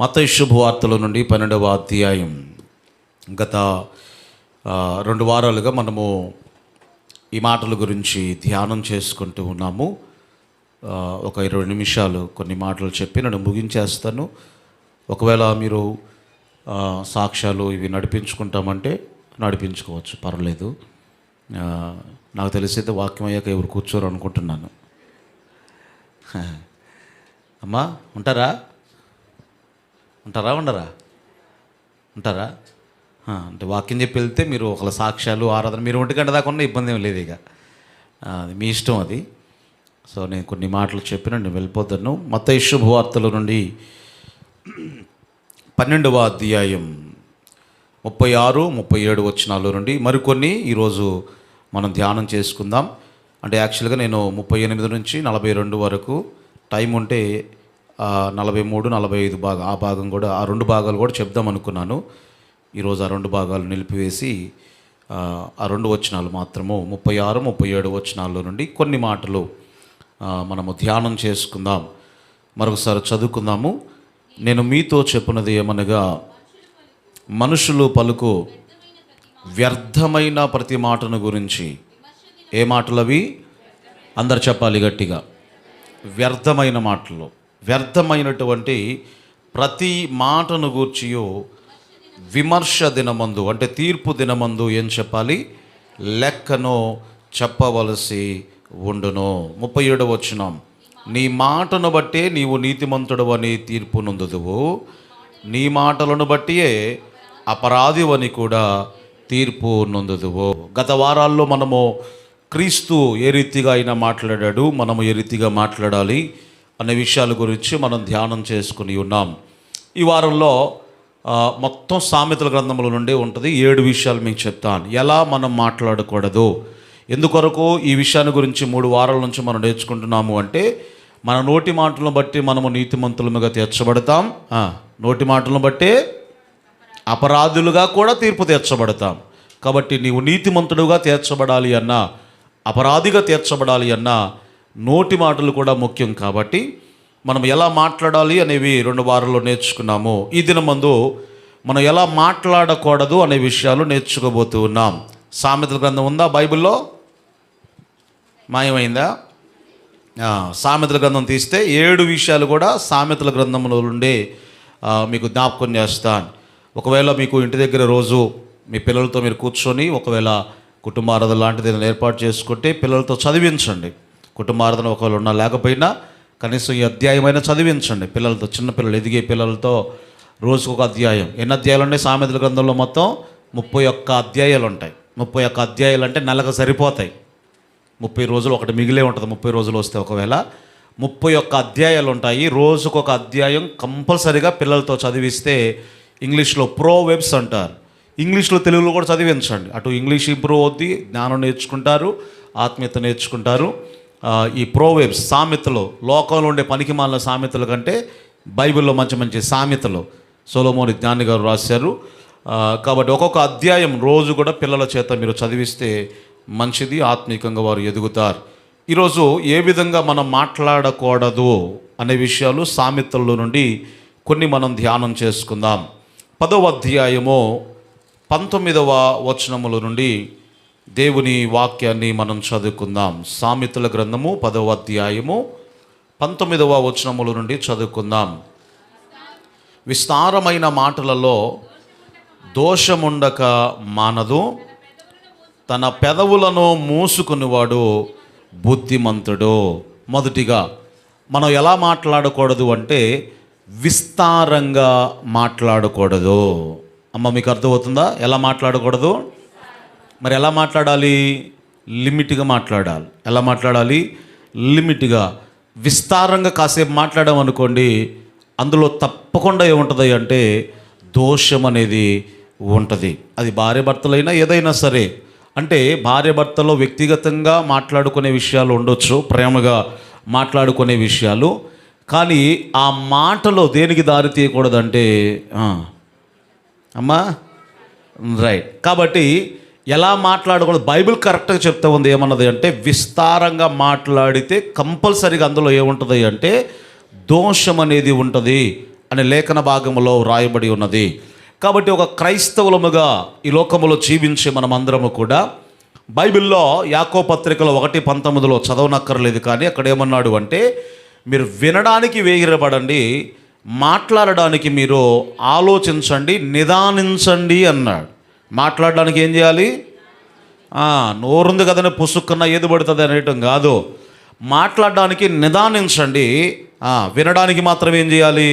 మత్తయి శుభవార్తల నుండి 12వ అధ్యాయం. గత 2 వారాలుగా మనము ఈ మాటల గురించి ధ్యానం చేసుకుంటూ ఉన్నాము. ఒక 20 నిమిషాలు కొన్ని మాటలు చెప్పి నేను ముగించేస్తాను. ఒకవేళ మీరు సాక్ష్యాలు ఇవి నడిపించుకుంటామంటే నడిపించుకోవచ్చు, పర్వాలేదు. నాకు తెలిసైతే వాక్యం అయ్యాక ఎవరు కూర్చోరు అనుకుంటున్నాను. అమ్మా ఉంటారా ఉండరా అంటే వాక్యం చెప్పి వెళ్తే మీరు ఒకళ్ళ సాక్ష్యాలు ఆరాధన మీరు 1 గంట దాకా ఉన్న ఇబ్బంది ఏం లేదు. ఇక అది మీ ఇష్టం అది. సో నేను కొన్ని మాటలు చెప్పిన నేను వెళ్ళిపోతాను. మత్తయి శుభవార్తల నుండి 12వ అధ్యాయం 36, 37 వచనాల నుండి మరికొన్ని ఈరోజు మనం ధ్యానం చేసుకుందాం. అంటే యాక్చువల్గా నేను 38 నుంచి 42 వరకు టైం ఉంటే 43, 45 భాగం ఆ భాగం కూడా ఆ 2 భాగాలు కూడా చెప్దాం అనుకున్నాను. ఈరోజు ఆ 2 భాగాలు నిలిపివేసి ఆ 2 వచనాలు మాత్రము 36, 37 వచనాల నుండి కొన్ని మాటలు మనము ధ్యానం చేసుకుందాం. మరొకసారి చదువుకుందాము. నేను మీతో చెప్పున్నది ఏమనగా, మనుషులు పలుకు వ్యర్థమైన ప్రతి మాటను గురించి. ఏ మాటలవి? అందరు చెప్పాలి గట్టిగా. వ్యర్థమైన మాటలు. వ్యర్థమైనటువంటి ప్రతి మాటను గూర్చియో విమర్శ దినమందు, అంటే తీర్పు దినమందు ఏం చెప్పాలి? లెక్కను చెప్పవలసి ఉండును. 37వ వచనం, నీ మాటను బట్టే నీవు నీతిమంతుడు అని తీర్పు నొందుదువు, నీ మాటలను బట్టియే అపరాధివని కూడా తీర్పు నొందుదువు. గత వారాల్లో మనము క్రీస్తు ఏ రీతిగా అయినా మాట్లాడాడు, మనము ఏ రీతిగా మాట్లాడాలి అనే విషయాల గురించి మనం ధ్యానం చేసుకుని ఉన్నాం. ఈ వారంలో మొత్తం సామెతల గ్రంథముల నుండి ఉంటుంది. 7 విషయాలు మీకు చెప్తాను, ఎలా మనం మాట్లాడకూడదు. ఎందుకొరకు ఈ విషయాన్ని గురించి 3 వారాల నుంచి మనం నేర్చుకుంటున్నాము అంటే, మన నోటి మాటలను బట్టి మనము నీతిమంతులుగా తీర్చబడతాం, నోటి మాటలను బట్టి అపరాధులుగా కూడా తీర్పు తీర్చబడతాం. కాబట్టి నీవు నీతిమంతుడుగా తీర్చబడాలి అన్నా, అపరాధిగా తీర్చబడాలి అన్నా నోటి మాటలు కూడా ముఖ్యం. కాబట్టి మనం ఎలా మాట్లాడాలి అనేవి 2 వారాల్లో నేర్చుకున్నాము. ఈ దినమందు మనం ఎలా మాట్లాడకూడదు అనే విషయాలు నేర్చుకోబోతూ ఉన్నాం. సామెతల గ్రంథం ఉందా బైబిల్లో? మాయమైందా? సామెతల గ్రంథం తీస్తే 7 విషయాలు కూడా సామెతల గ్రంథంలో నుండి మీకు జ్ఞాపకం చేస్తాను. ఒకవేళ మీకు ఇంటి దగ్గర రోజు మీ పిల్లలతో మీరు కూర్చొని ఒకవేళ కుటుంబారాధన లాంటిది ఏర్పాటు చేసుకుంటే పిల్లలతో చదివించండి. కుటుంబారాధన ఒకవేళ ఉన్నా లేకపోయినా కనీసం ఈ అధ్యాయమైనా చదివించండి పిల్లలతో. చిన్నపిల్లలు, ఎదిగే పిల్లలతో రోజుకొక అధ్యాయం. ఎన్ని అధ్యాయాలు ఉన్నాయి సామెతల గ్రంథంలో? మొత్తం 31 అధ్యాయాలు ఉంటాయి. 31 అధ్యాయాలు అంటే నెలకు సరిపోతాయి. 30 రోజులు ఒకటి మిగిలే ఉంటుంది. 30 రోజులు వస్తే ఒకవేళ 31 అధ్యాయాలు ఉంటాయి. రోజుకొక అధ్యాయం కంపల్సరీగా పిల్లలతో చదివిస్తే ఇంగ్లీష్లో ప్రోవెబ్స్ అంటారు. ఇంగ్లీష్లో తెలుగులో కూడా చదివించండి. అటు ఇంగ్లీష్ ఇంప్రూవ్ అవుద్ది, జ్ఞానం నేర్చుకుంటారు, ఆత్మీయత నేర్చుకుంటారు. ఈ ప్రోవెబ్స్ సామెతలు, లోకంలో ఉండే పనికిమాలిన సామెతల కంటే బైబిల్లో మంచి మంచి సామెతలు సొలొమోను జ్ఞాని గారు రాశారు. కాబట్టి ఒక్కొక్క అధ్యాయం రోజు కూడా పిల్లల చేత మీరు చదివిస్తే మంచిది, ఆత్మీయంగా వారు ఎదుగుతారు. ఈరోజు ఏ విధంగా మనం మాట్లాడకూడదు అనే విషయాలు సామెతల్లో నుండి కొన్ని మనం ధ్యానం చేసుకుందాం. 10వ అధ్యాయము 19వ వచనముల నుండి దేవుని వాక్యాన్ని మనం చదువుకుందాం. సామెతల గ్రంథము 10వ అధ్యాయము 19వ వచనముల నుండి చదువుకుందాం. విస్తారమైన మాటలలో దోషముండక మానదు, తన పెదవులను మూసుకునివాడు బుద్ధిమంతుడు. మొదటిగా మనం ఎలా మాట్లాడకూడదు అంటే విస్తారంగా మాట్లాడకూడదు. అమ్మ మీకు అర్థమవుతుందా? ఎలా మాట్లాడకూడదు? మరి ఎలా మాట్లాడాలి? లిమిట్గా మాట్లాడాలి. ఎలా మాట్లాడాలి? లిమిట్గా. విస్తారంగా కాసేపు మాట్లాడామనుకోండి, అందులో తప్పకుండా ఏముంటుంది అంటే దోషం అనేది ఉంటుంది. అది భార్య భర్తలైనా ఏదైనా సరే. అంటే భార్య భర్తలో వ్యక్తిగతంగా మాట్లాడుకునే విషయాలు ఉండొచ్చు, ప్రేమగా మాట్లాడుకునే విషయాలు. కానీ ఆ మాటలో దేనికి దారి తీయకూడదంటే అమ్మా రైట్. కాబట్టి ఎలా మాట్లాడకూడదు? బైబిల్ కరెక్ట్గా చెప్తా ఉంది. ఏమన్నది అంటే విస్తారంగా మాట్లాడితే కంపల్సరీగా అందులో ఏముంటుంది అంటే దోషం అనేది ఉంటుంది అనే లేఖన భాగములో వ్రాయబడి ఉన్నది. కాబట్టి ఒక క్రైస్తవులముగా ఈ లోకములో జీవించే మనమందరము కూడా బైబిల్లో యాకోబు పత్రికలో 1:19 చదవనక్కర్లేదు, కానీ అక్కడ ఏమన్నాడు అంటే, మీరు వినడానికి వేగిరపడండి, మాట్లాడడానికి మీరు ఆలోచించండి, నిదానించండి అన్నాడు. మాట్లాడడానికి ఏం చేయాలి? నోరుంది కదని పుసుక్కున్న ఏది పడుతుంది అనేయటం కాదు. మాట్లాడడానికి నిదానించండి, వినడానికి మాత్రం ఏం చేయాలి?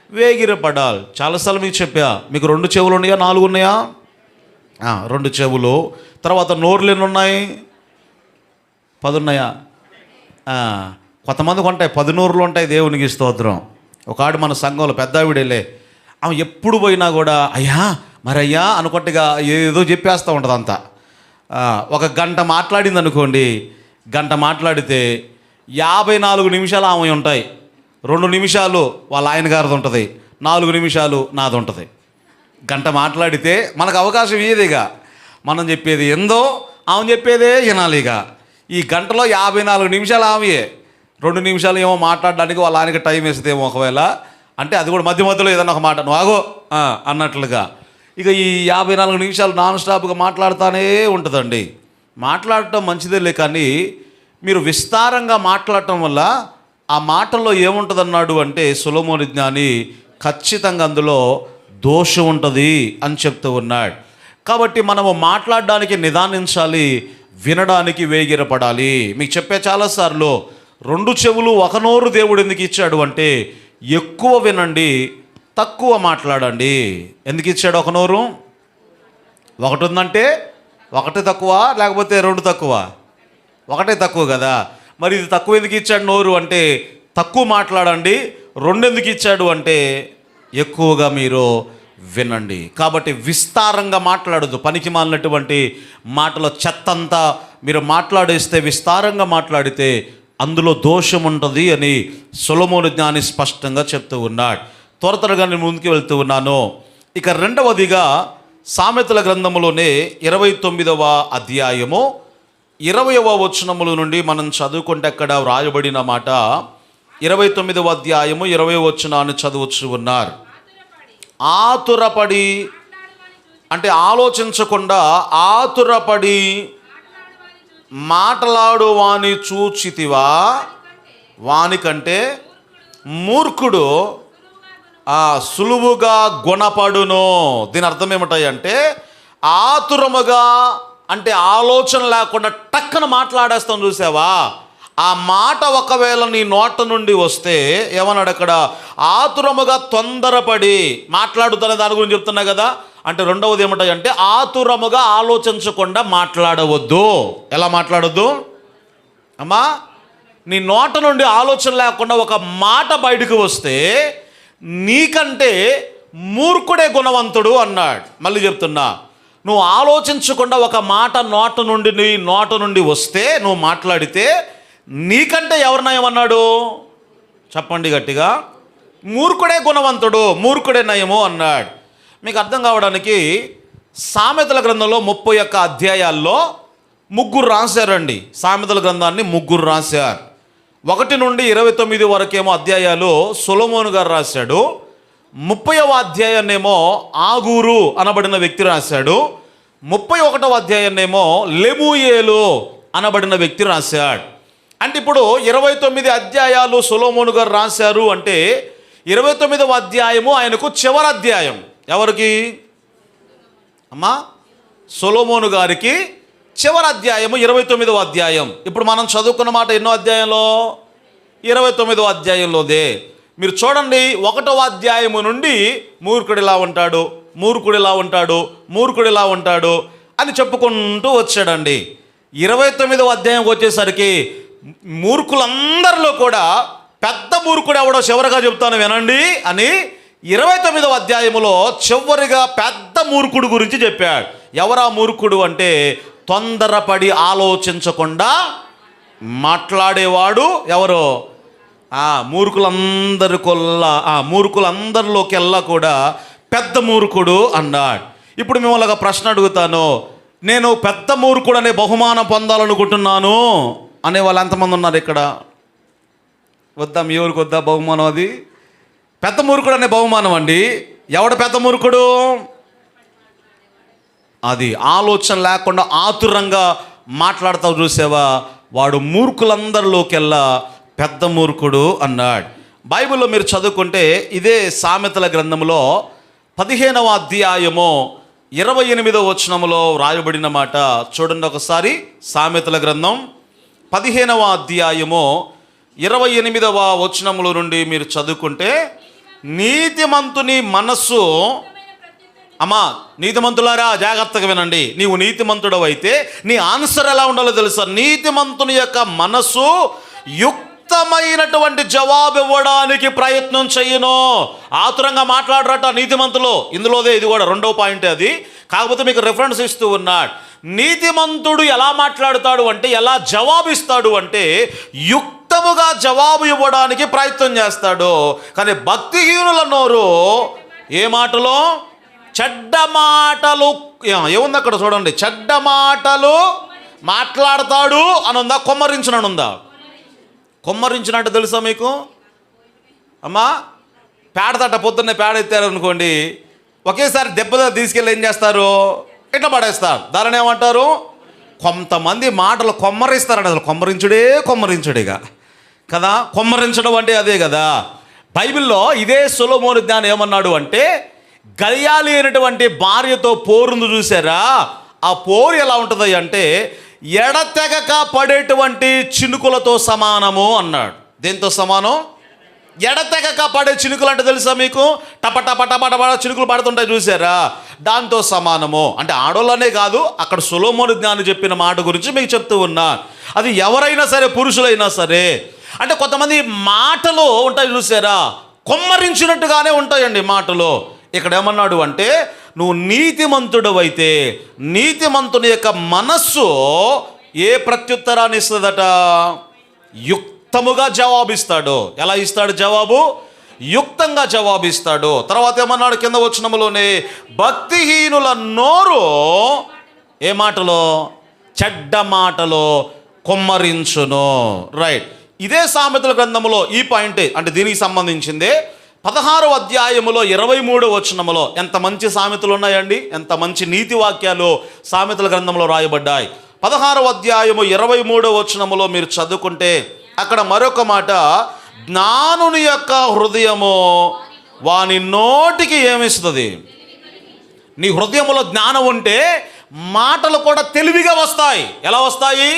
వేగిరపడాలి. చాలాసార్లు మీకు చెప్పా, మీకు 2 చెవులు ఉన్నాయా, 4 ఉన్నాయా? 2 చెవులు. తర్వాత నోర్లు ఎన్ని ఉన్నాయి? 10 ఉన్నాయా? కొంతమందికి ఉంటాయి 10 నోర్లు ఉంటాయి. దేవునికి స్తోత్రం. ఒక ఆడు మన సంఘంలో పెద్ద ఆవిడేలే, ఆమె ఎప్పుడు పోయినా కూడా అయ్యా మరయ్యా అనుకుంటగా ఏదో చెప్పేస్తూ ఉంటుంది అంతా. ఒక గంట మాట్లాడింది అనుకోండి, గంట మాట్లాడితే 54 నిమిషాలు ఆమె ఉంటాయి. 2 నిమిషాలు వాళ్ళ ఆయన గారిది ఉంటుంది, 4 నిమిషాలు నాది ఉంటుంది. గంట మాట్లాడితే మనకు అవకాశం ఇదేగా, మనం చెప్పేది ఎందో ఆమె చెప్పేదే వినాలిగా. ఈ గంటలో 54 నిమిషాలు ఆమెయే, 2 నిమిషాలు ఏమో మాట్లాడడానికి వాళ్ళ ఆయనకి టైం వేస్తేమో ఒకవేళ, అంటే అది కూడా మధ్య మధ్యలో ఏదన్నా ఒక మాట నువ్వు ఆగో అన్నట్లుగా. ఇక ఈ 54 నిమిషాలు నాన్ స్టాప్గా మాట్లాడుతూనే ఉంటుందండి. మాట్లాడటం మంచిదేలే, కానీ మీరు విస్తారంగా మాట్లాడటం వల్ల ఆ మాటల్లో ఏముంటుందన్నాడు అంటే సొలొమోను జ్ఞాని, ఖచ్చితంగా అందులో దోషం ఉంటుంది అని చెప్తూ ఉన్నాడు. కాబట్టి మనము మాట్లాడడానికి నిదానించాలి, వినడానికి వేగిరపడాలి. మీకు చెప్పే చాలాసార్లు 2 చెవులు 1 నోరు దేవుడు ఎందుకు ఇచ్చాడు అంటే, ఎక్కువ వినండి, తక్కువ మాట్లాడండి. ఎందుకు ఇచ్చాడు 1 నోరు? 1 ఉందంటే 1 తక్కువ, లేకపోతే 2 తక్కువ? 1 తక్కువ కదా. మరి ఇది తక్కువ ఎందుకు ఇచ్చాడు నోరు అంటే, తక్కువ మాట్లాడండి. 2 ఎందుకు ఇచ్చాడు అంటే, ఎక్కువగా మీరు వినండి. కాబట్టి విస్తారంగా మాట్లాడదు. పనికి మాలినటువంటి మాటలో చెత్తంతా మీరు మాట్లాడేస్తే, విస్తారంగా మాట్లాడితే అందులో దోషం ఉంటుంది అని సొలొమోను జ్ఞాని స్పష్టంగా చెప్తూ ఉన్నాడు. త్వరగా నేను ముందుకు వెళ్తూ ఉన్నాను. ఇక 2వదిగా సామెతల గ్రంథములోనే 29వ అధ్యాయము 20వ వచనముల నుండి మనం చదువుకుంటే అక్కడ వ్రాయబడిన మాట, 29వ అధ్యాయము 20వ వచనాన్ని చదువుతూ ఉన్నారు. ఆతురపడి అంటే ఆలోచించకుండా ఆతురపడి మాట్లాడు వాని చూచితివా, వానికంటే మూర్ఖుడు సులువుగా గుణపడును. దీని అర్థం ఏమిటాయంటే, ఆతురముగా అంటే ఆలోచన లేకుండా టక్కన మాట్లాడేస్తాం చూసావా, ఆ మాట ఒకవేళ నీ నోట నుండి వస్తే ఏమన్నాడు అక్కడ, ఆతురముగా తొందరపడి మాట్లాడుతున్న దాని గురించి చెప్తున్నా కదా. అంటే 2వది ఏమిటాయంటే, ఆతురముగా ఆలోచించకుండా మాట్లాడవద్దు. ఎలా మాట్లాడొద్దు అమ్మా? నీ నోట నుండి ఆలోచన లేకుండా ఒక మాట బయటకు వస్తే నీకంటే మూర్ఖుడే గుణవంతుడు అన్నాడు. మళ్ళీ చెప్తున్నా, నువ్వు ఆలోచించకుండా ఒక మాట నీ నోట నుండి వస్తే, నువ్వు మాట్లాడితే నీకంటే ఎవరు నయమన్నాడు? చెప్పండి గట్టిగా. మూర్ఖుడే గుణవంతుడు, మూర్ఖుడే నయము అన్నాడు. మీకు అర్థం కావడానికి సామెతల గ్రంథంలో 31 అధ్యాయాల్లో 3 రాశారండి. సామెతల గ్రంథాన్ని 3 రాశారు. 1 నుండి 29 వరకేమో అధ్యాయాలు సొలొమోను గారు రాశాడు. 30వ అధ్యాయాన్నేమో ఆగూరు అనబడిన వ్యక్తి రాశాడు. 31వ అధ్యాయాన్నేమో లెమూయేలు అనబడిన వ్యక్తి రాశాడు. అంటే ఇప్పుడు 29 అధ్యాయాలు సొలొమోను గారు రాశారు అంటే 29వ అధ్యాయము ఆయనకు చివరి అధ్యాయం. ఎవరికి అమ్మా? సొలొమోను గారికి చివరి అధ్యాయము 29వ అధ్యాయం. ఇప్పుడు మనం చదువుకున్న మాట ఎన్నో అధ్యాయంలో? 29వ అధ్యాయంలోదే. మీరు చూడండి, 1వ అధ్యాయము నుండి మూర్ఖుడిలా ఉంటాడు, మూర్ఖుడిలా ఉంటాడు, మూర్ఖుడిలా ఉంటాడు అని చెప్పుకుంటూ వచ్చాడండి. 29వ అధ్యాయం వచ్చేసరికి మూర్ఖులందరిలో కూడా పెద్ద మూర్ఖుడు ఎవడో చివరిగా చెప్తాను వినండి అని 29వ అధ్యాయములో చివరిగా పెద్ద మూర్ఖుడు గురించి చెప్పాడు. ఎవరా మూర్ఖుడు అంటే, తొందరపడి ఆలోచించకుండా మాట్లాడేవాడు ఎవరో మూర్ఖులందరిలోకెల్లా కూడా పెద్ద మూర్ఖుడు అన్నాడు. ఇప్పుడు మిమ్మల్ని ఒక ప్రశ్న అడుగుతాను, నేను పెద్ద మూర్ఖుడు అనే బహుమానం పొందాలనుకుంటున్నాను అనే వాళ్ళు ఎంతమంది ఉన్నారు ఇక్కడ? వద్దా? మీ ఊరికి వద్దా బహుమానం? అది పెద్ద మూర్ఖుడు అనే బహుమానం అండి. ఎవడు పెద్ద మూర్ఖుడు? అది ఆలోచన లేకుండా ఆతురంగా మాట్లాడతావు చూసావా, వాడు మూర్ఖులందరిలోకెల్లా పెద్ద మూర్ఖుడు అన్నాడు. బైబిల్లో మీరు చదువుకుంటే ఇదే సామెతల గ్రంథంలో 15వ అధ్యాయము 28వ వచనములో రాయబడిన మాట చూడండి ఒకసారి. సామెతల గ్రంథం 15వ అధ్యాయము 28వ వచనముల నుండి మీరు చదువుకుంటే, నీతిమంతుని మనస్సు, అమ్మా నీతిమంతులారా జాగ్రత్తగా వినండి, నీవు నీతిమంతుడవు అయితే నీ ఆన్సర్ ఎలా ఉండాలో తెలుసా? నీతిమంతుని యొక్క మనస్సు యుక్తమైనటువంటి జవాబు ఇవ్వడానికి ప్రయత్నం చెయ్యను. ఆతురంగా మాట్లాడరట నీతిమంతులు. ఇందులోదే ఇది కూడా 2వ పాయింట్ అది, కాకపోతే మీకు రెఫరెన్స్ ఇస్తూ ఉన్నాడు. నీతిమంతుడు ఎలా మాట్లాడుతాడు అంటే, ఎలా జవాబిస్తాడు అంటే యుక్తముగా జవాబు ఇవ్వడానికి ప్రయత్నం చేస్తాడు. కానీ భక్తిహీనుల నోరు ఏ మాటలో? చెడ్డ మాటలు. ఏముంది అక్కడ చూడండి, చెడ్డ మాటలు మాట్లాడతాడు అని ఉందా? కొమ్మరించుననుందా? కొమ్మరించినట్టు తెలుసా మీకు? అమ్మా పేడతట పొద్దున్నే పేడ ఎత్తారనుకోండి, ఒకేసారి దెబ్బ తీసుకెళ్ళి ఏం చేస్తారు? ఇట్లా పడేస్తారు. దానిని ఏమంటారు? కొంతమంది మాటలు కొమ్మరిస్తారండి. అసలు కొమ్మరించుడిగా కదా. కొమ్మరించడం అంటే అదే కదా. బైబిల్లో ఇదే సొలొమోను జ్ఞాని ఏమన్నాడు అంటే, గలియాలి అయినటువంటి భార్యతో పోరుంది చూసారా, ఆ పోరు ఎలా ఉంటుంది అంటే ఎడతెగక పడేటువంటి చినుకులతో సమానము అన్నాడు. దేంతో సమానం? ఎడతెగక పడే చినుకులు అంటే తెలుసా మీకు? టప చినుకులు పడుతుంటాయి చూసారా, దాంతో సమానము. అంటే ఆడోళ్ళనే కాదు, అక్కడ సొలొమోను జ్ఞాని చెప్పిన మాట గురించి మీకు చెప్తూ ఉన్నా. అది ఎవరైనా సరే, పురుషులైనా సరే. అంటే కొంతమంది మాటలు ఉంటాయి చూసారా, కొమ్మరించినట్టుగానే ఉంటాయండి మాటలు. ఇక్కడ ఏమన్నాడు అంటే, నువ్వు నీతిమంతుడు అయితే నీతిమంతుని యొక్క మనస్సు ఏ ప్రత్యుత్తరాన్ని ఇస్తుందట? యుక్తముగా జవాబిస్తాడు. ఎలా ఇస్తాడు జవాబు? యుక్తంగా జవాబిస్తాడు. తర్వాత ఏమన్నాడు కింద వచనములోనే, భక్తిహీనుల నోరు ఏ మాటలో? చెడ్డ మాటలో కొమ్మరించును. రైట్. ఇదే సామెతల గ్రంథములో ఈ పాయింటే, అంటే దీనికి సంబంధించిందే 16వ అధ్యాయములో 23వ వచనములో ఎంత మంచి సామెతలు ఉన్నాయండి, ఎంత మంచి నీతి వాక్యాలు సామెతల గ్రంథంలో రాయబడ్డాయి. 16వ అధ్యాయము 23వ వచనములో మీరు చదువుకుంటే అక్కడ మరొక మాట, జ్ఞానుని యొక్క హృదయము వాని నోటికి ఏమిస్తుంది? నీ హృదయములో జ్ఞానం ఉంటే మాటలు కూడా తెలివిగా వస్తాయి. ఎలా వస్తాయి?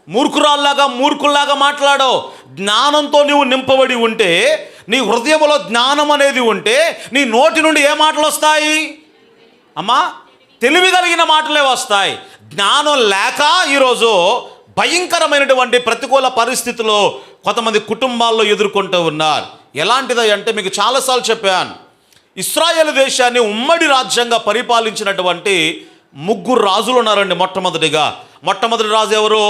మూర్ఖుల్లాగా మాట్లాడో. జ్ఞానంతో నువ్వు నింపబడి ఉంటే, నీ హృదయంలో జ్ఞానం అనేది ఉంటే నీ నోటి నుండి ఏ మాటలు వస్తాయి? అమ్మా తెలివి కలిగిన మాటలే వస్తాయి. జ్ఞానం లేక ఈరోజు భయంకరమైనటువంటి ప్రతికూల పరిస్థితుల్లో కొంతమంది కుటుంబాల్లో ఎదుర్కొంటూ ఉన్నారు. ఎలాంటిది అంటే మీకు చాలాసార్లు చెప్పాను, ఇశ్రాయేలు దేశాన్ని ఉమ్మడి రాజ్యంగా పరిపాలించినటువంటి 3 రాజులు ఉన్నారండి. మొట్టమొదటి రాజు ఎవరు?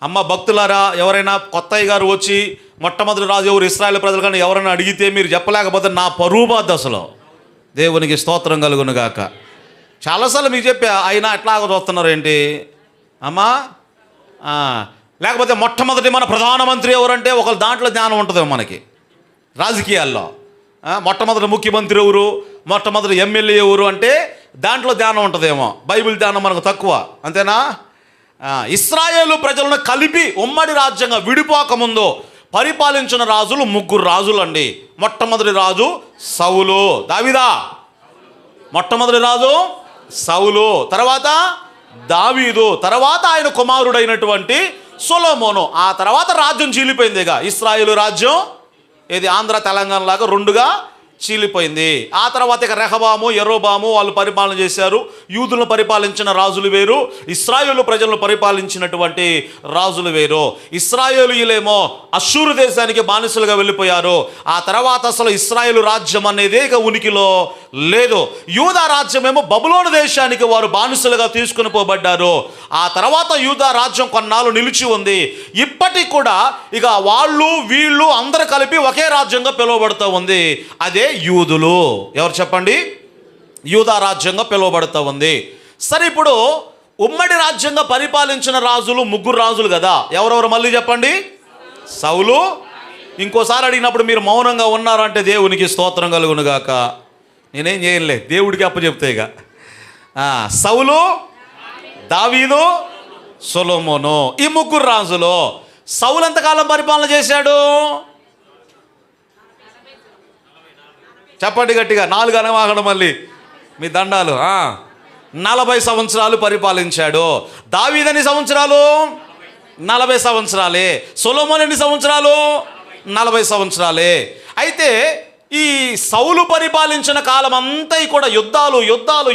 అమ్మ భక్తులారా, ఎవరైనా కొత్తయ్య గారు వచ్చి మొట్టమొదటి రాజు ఎవరు ఇశ్రాయేలు ప్రజలు కానీ ఎవరైనా అడిగితే మీరు చెప్పలేకపోతే నా పరువు బాధ. అసలు దేవునికి స్తోత్రం కలుగును గాక. చాలాసార్లు మీకు చెప్పా, అయినా ఎట్లాగ చూస్తున్నారు ఏంటి అమ్మా? లేకపోతే మొట్టమొదటి మన ప్రధానమంత్రి ఎవరంటే ఒకళ్ళ దాంట్లో జ్ఞానం ఉంటుంది మనకి రాజకీయాల్లో. మొట్టమొదటి ముఖ్యమంత్రి ఎవరు, మొట్టమొదటి ఎమ్మెల్యే ఎవరు అంటే దాంట్లో ధ్యానం ఉంటుందేమో. బైబిల్ ధ్యానం మనకు తక్కువ, అంతేనా? ఇశ్రాయేలు ప్రజలను కలిపి ఉమ్మడి రాజ్యంగా విడిపోకముందు పరిపాలించిన రాజులు 3 రాజులు అండి. మొట్టమొదటి రాజు సౌలు. దావీదా మొట్టమొదటి రాజు సౌలు, తర్వాత దావీదు, తర్వాత ఆయన కుమారుడైనటువంటి సొలొమోను. ఆ తర్వాత రాజ్యం చీలిపోయిందిగా. ఇశ్రాయేలు రాజ్యం ఏది ఆంధ్ర తెలంగాణ లాగా 2గా చీలిపోయింది. ఆ తర్వాత ఇక రెహబాము, యెరోబాము వాళ్ళు పరిపాలన చేశారు. యూదులను పరిపాలించిన రాజులు వేరు, ఇశ్రాయేలు ప్రజలను పరిపాలించినటువంటి రాజులు వేరు. ఇశ్రాయేలీయులేమో అష్షూరు దేశానికి బానిసలుగా వెళ్ళిపోయారు. ఆ తర్వాత అసలు ఇశ్రాయేలు రాజ్యం అనేది ఇక ఉనికిలో లేదు. యూదా రాజ్యమేమో బబులోను దేశానికి వారు బానిసలుగా తీసుకుని పోబడ్డారు. ఆ తర్వాత యూదా రాజ్యం కొన్నాళ్ళు నిలిచి ఉంది. ఇప్పటికి కూడా ఇక వాళ్ళు వీళ్ళు అందరూ కలిపి ఒకే రాజ్యంగా పిలువబడుతూ ఉంది. అదే యూదులు. ఎవరు చెప్పండి? యూదా రాజ్యంగా పిలువబడుతూ ఉంది. సరే, ఇప్పుడు ఉమ్మడి రాజ్యంగా పరిపాలించిన రాజులు 3 రాజులు కదా. ఎవరెవరు మళ్ళీ చెప్పండి? సౌలు, ఇంకోసారి అడిగినప్పుడు మీరు మౌనంగా ఉన్నారంటే దేవునికి స్తోత్రం కలుగునుగాక. నేనేం చేయలే, దేవుడికి అప్పచెప్తే ఇక. సౌలు, దావీదు, సొలొమోను, ఈ ముగ్గురు రాజులు. సౌలు ఎంతకాలం పరిపాలన చేశాడు? చెప్పండి గట్టిగా, 4 అనవాగడం మళ్ళీ మీ దండాలు. 40 సంవత్సరాలు పరిపాలించాడు. దావీదు ఎన్ని సంవత్సరాలు? 40 సంవత్సరాలే. సొలొమోను ఎన్ని సంవత్సరాలు? 40 సంవత్సరాలే. అయితే ఈ సౌలు పరిపాలించిన కాలం అంతా కూడా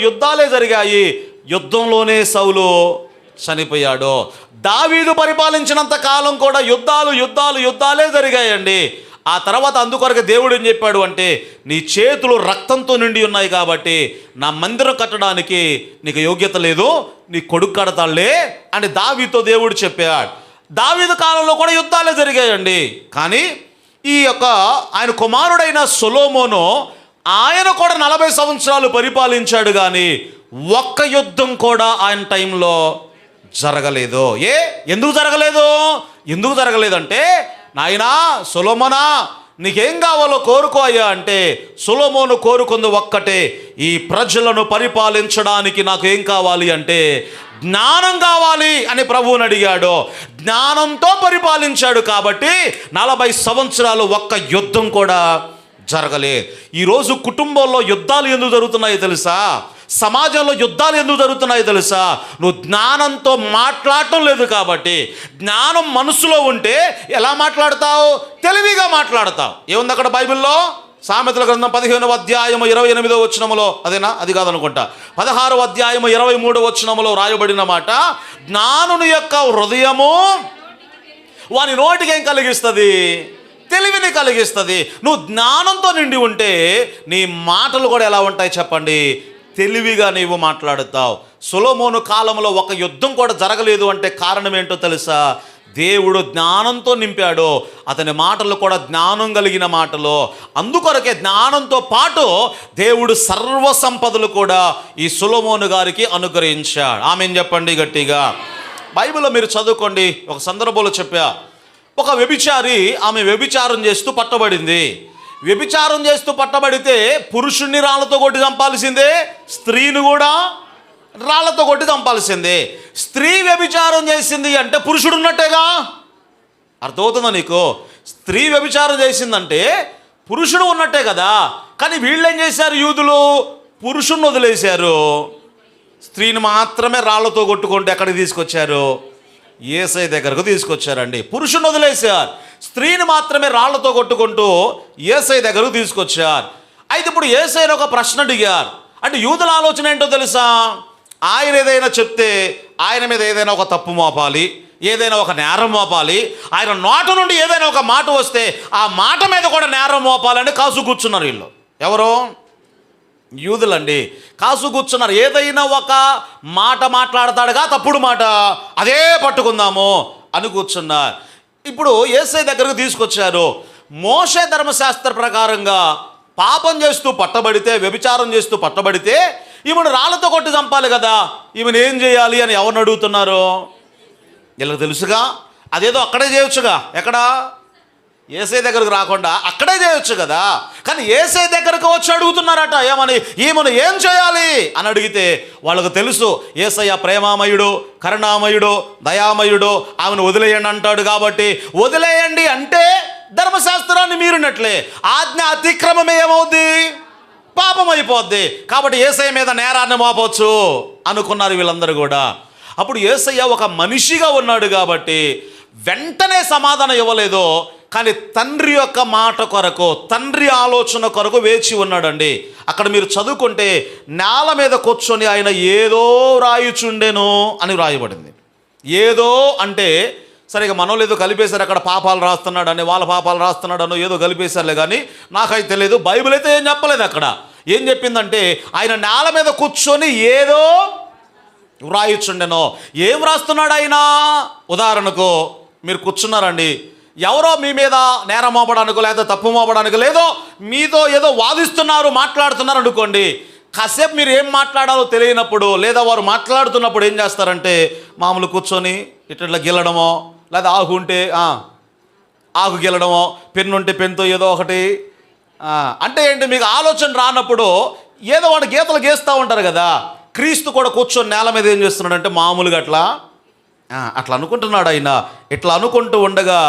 యుద్ధాలే జరిగాయి. యుద్ధంలోనే సౌలు చనిపోయాడు. దావీదు పరిపాలించినంత కాలం కూడా యుద్ధాలే జరిగాయండి. ఆ తర్వాత అందుకొరకు దేవుడు ఏం చెప్పాడు అంటే, నీ చేతులు రక్తంతో నిండి ఉన్నాయి కాబట్టి నా మందిరం కట్టడానికి నీకు యోగ్యత లేదు, నీ కొడుకు కడతాడులే అని దావీదుతో దేవుడు చెప్పాడు. దావీదు కాలంలో కూడా యుద్ధాలే జరిగాయండి. కానీ ఈ యొక్క ఆయన కుమారుడైన సొలొమోను, ఆయన కూడా 40 సంవత్సరాలు పరిపాలించాడు. కానీ ఒక్క యుద్ధం కూడా ఆయన టైంలో జరగలేదు. ఎందుకు జరగలేదంటే, నాయనా సొలొమోనా, నీకేం కావాలో కోరుకో అయ్యా అంటే, సొలొమోను కోరుకుంది ఒక్కటే, ఈ ప్రజలను పరిపాలించడానికి నాకు ఏం కావాలి అంటే జ్ఞానం కావాలి అని ప్రభువుని అడిగాడు. జ్ఞానంతో పరిపాలించాడు కాబట్టి 40 సంవత్సరాలు ఒక్క యుద్ధం కూడా జరగలేదు. ఈరోజు కుటుంబంలో యుద్ధాలు ఎందుకు జరుగుతున్నాయో తెలుసా? సమాజంలో యుద్ధాలు ఎందుకు జరుగుతున్నాయో తెలుసా? నువ్వు జ్ఞానంతో మాట్లాడటం లేదు కాబట్టి. జ్ఞానం మనసులో ఉంటే ఎలా మాట్లాడతావు? తెలివిగా మాట్లాడతావు. ఏముంది అక్కడ బైబిల్లో? సామెతల గ్రంథం 15వ అధ్యాయము 28వ వచనములో, అదేనా? అది కాదనుకుంటా. 16వ అధ్యాయము 23వ వచనములో రాయబడిన మాట, జ్ఞానుని యొక్క హృదయము వాని నోటికి ఏం కలిగిస్తుంది? తెలివిని కలిగిస్తుంది. నువ్వు జ్ఞానంతో నిండి ఉంటే నీ మాటలు కూడా ఎలా ఉంటాయి చెప్పండి? తెలివిగా నీవు మాట్లాడుతావు. సొలొమోను కాలంలో ఒక యుద్ధం కూడా జరగలేదు అంటే కారణం ఏంటో తెలుసా? దేవుడు జ్ఞానంతో నింపాడు. అతని మాటలు కూడా జ్ఞానం కలిగిన మాటలు. అందుకొరకే జ్ఞానంతో పాటు దేవుడు సర్వ సంపదలు కూడా ఈ సొలొమోను గారికి అనుగ్రహించాడు. ఆమెన్ చెప్పండి గట్టిగా. బైబిల్లో మీరు చదువుకోండి. ఒక సందర్భంలో చెప్పా, ఒక వ్యభిచారి, ఆమె వ్యభిచారం చేస్తూ పట్టబడింది. వ్యభిచారం చేస్తూ పట్టబడితే పురుషుణ్ణి రాళ్లతో కొట్టి చంపాల్సిందే, స్త్రీని కూడా రాళ్లతో కొట్టి చంపాల్సిందే. స్త్రీ వ్యభిచారం చేసింది అంటే పురుషుడు ఉన్నట్టేగా. అర్థమవుతుందా నీకు? స్త్రీ వ్యభిచారం చేసిందంటే పురుషుడు ఉన్నట్టే కదా. కానీ వీళ్ళు ఏం చేశారు? యూదులు పురుషుణ్ణి వదిలేశారు, స్త్రీని మాత్రమే రాళ్లతో కొట్టుకుంటూ ఎక్కడికి తీసుకొచ్చారు? యేసయ్య దగ్గరకు తీసుకొచ్చారండి. పురుషుని వదిలేశారు, స్త్రీని మాత్రమే రాళ్లతో కొట్టుకుంటూ యేసయ్య దగ్గరకు తీసుకొచ్చారు. అయితే ఇప్పుడు యేసయ్యను ఒక ప్రశ్న అడిగారు. అంటే యూదుల ఆలోచన ఏంటో తెలుసా? ఆయన ఏదైనా చెప్తే ఆయన మీద ఏదైనా ఒక తప్పు మోపాలి, ఏదైనా ఒక నేరం మోపాలి. ఆయన నోట నుండి ఏదైనా ఒక మాట వస్తే ఆ మాట మీద కూడా నేరం మోపాలని కాసు కూర్చున్నారు వీళ్ళు. ఎవరు? యూదులండి. కాసు కూర్చున్నారు. ఏదైనా ఒక మాట మాట్లాడతాడుగా, తప్పుడు మాట, అదే పట్టుకుందాము అని కూర్చున్నారు. ఇప్పుడు యేసయ్య దగ్గరకు తీసుకొచ్చారు. మోషే ధర్మశాస్త్ర ప్రకారంగా పాపం చేస్తూ పట్టబడితే, వ్యభిచారం చేస్తూ పట్టబడితే ఈమెను రాళ్లతో కొట్టి చంపాలి కదా. ఈమెను ఏం చేయాలి అని ఎవరిని అడుగుతున్నారు? వీళ్ళకి తెలుసుగా. అదేదో అక్కడే చేయొచ్చుగా. ఎక్కడ? యేసయ్య దగ్గరకు రాకుండా అక్కడే చేయొచ్చు కదా. కానీ యేసయ్య దగ్గరకు వచ్చి అడుగుతున్నారట. ఏమని? ఈమెను ఏం చేయాలి అని అడిగితే వాళ్ళకు తెలుసు, యేసయ్య ప్రేమామయుడు, కరుణామయుడు, దయామయుడు, ఆమెను వదిలేయండి అంటాడు. కాబట్టి వదిలేయండి అంటే ధర్మశాస్త్రాన్ని మీరినట్లే. ఆజ్ఞ అతిక్రమమే ఏమవుద్ది? పాపం అయిపోద్ది. కాబట్టి యేసయ్య మీద నేరాన్ని మోపవచ్చు అనుకున్నారు వీళ్ళందరూ కూడా. అప్పుడు యేసయ్య ఒక మనిషిగా ఉన్నాడు కాబట్టి వెంటనే సమాధానం ఇవ్వలేదు. కానీ తండ్రి యొక్క మాట కొరకు, తండ్రి ఆలోచన కొరకు వేచి ఉన్నాడండి. అక్కడ మీరు చదువుకుంటే నేల మీద కూర్చొని ఆయన ఏదో రాయుచుండెను అని వ్రాయబడింది. ఏదో అంటే సరిగా మనోళ్ళు ఏదో కలిపేశారు, అక్కడ పాపాలు రాస్తున్నాడని, వాళ్ళ పాపాలు రాస్తున్నాడనో ఏదో కలిపేశారులే. కానీ నాకైతే తెలియదు. బైబిల్ అయితే ఏం చెప్పలేదు. అక్కడ ఏం చెప్పిందంటే ఆయన నేల మీద కూర్చొని ఏదో వ్రాయుచుండెను. ఏం రాస్తున్నాడు ఆయన? ఉదాహరణకు మీరు కూర్చున్నారండి, ఎవరో మీ మీద నేరం మోపడానికో లేదా తప్పు మోపడానికో లేదో మీతో ఏదో వాదిస్తున్నారు, మాట్లాడుతున్నారు అనుకోండి. కాసేపు మీరు ఏం మాట్లాడాలో తెలియనప్పుడు లేదా వారు మాట్లాడుతున్నప్పుడు ఏం చేస్తారంటే మామూలు కూర్చొని ఇట్లా గిల్లడమో లేదా ఆహు ఉంటే ఆకు గెలడమో, పెన్ను ఉంటే పెన్నుతో ఏదో ఒకటి. అంటే ఏంటి, మీకు ఆలోచన రానప్పుడు ఏదో ఒకటి గీతలు గీస్తూ ఉంటారు కదా. క్రీస్తు కూడా కూర్చొని నేల మీద ఏం చేస్తున్నాడంటే మామూలుగా అట్లా అనుకుంటున్నాడు ఆయన. ఇట్లా అనుకుంటూ ఉండగా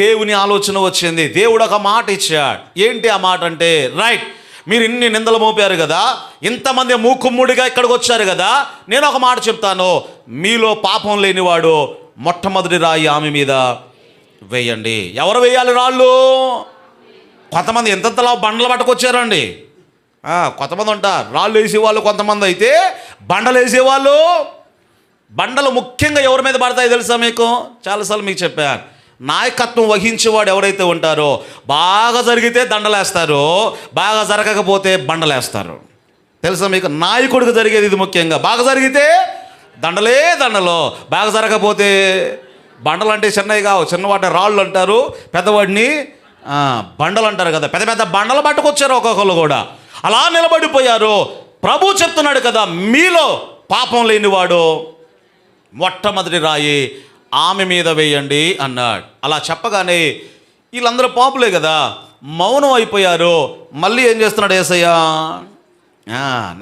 దేవుని ఆలోచన వచ్చింది. దేవుడు ఒక మాట ఇచ్చాడు. ఏంటి ఆ మాట అంటే, రైట్, మీరు ఇన్ని నిందలు మోపారు కదా, ఇంతమంది మూకుమ్ముడిగా ఇక్కడికి వచ్చారు కదా, నేను ఒక మాట చెప్తాను. మీలో పాపం లేనివాడు మొట్టమొదటి రాయి ఆమె మీద వేయండి. ఎవరు వేయాలి రాళ్ళు? కొంతమంది ఎంతలా బండలు పట్టుకొచ్చారండి. కొంతమంది ఉంటారు రాళ్ళు వేసేవాళ్ళు, కొంతమంది అయితే బండలు వేసేవాళ్ళు. బండలు ముఖ్యంగా ఎవరి మీద పడతాయి తెలుసా మీకు? చాలాసార్లు మీకు చెప్పాను. నాయకత్వం వహించేవాడు ఎవరైతే ఉంటారో, బాగా జరిగితే దండలేస్తారు, బాగా జరగకపోతే బండలేస్తారు. తెలుసా మీకు? నాయకుడికి జరిగేది ఇది ముఖ్యంగా. బాగా జరిగితే దండలు, బాగా జరగకపోతే బండలు. అంటే చిన్నవి కావు, చిన్నవాటి రాళ్ళు అంటారు, పెద్దవాడిని బండలు అంటారు కదా. పెద్ద పెద్ద బండలు పట్టుకొచ్చారు ఒక్కొక్కరు కూడా. అలా నిలబడిపోయారు. ప్రభు చెప్తున్నాడు కదా, మీలో పాపం లేనివాడు మొట్టమొదటి రాయి ఆమె మీద వేయండి అన్నాడు. అలా చెప్పగానే వీళ్ళందరూ పాపులే కదా, మౌనం అయిపోయారు. మళ్ళీ ఏం చేస్తున్నాడు యేసయ్య?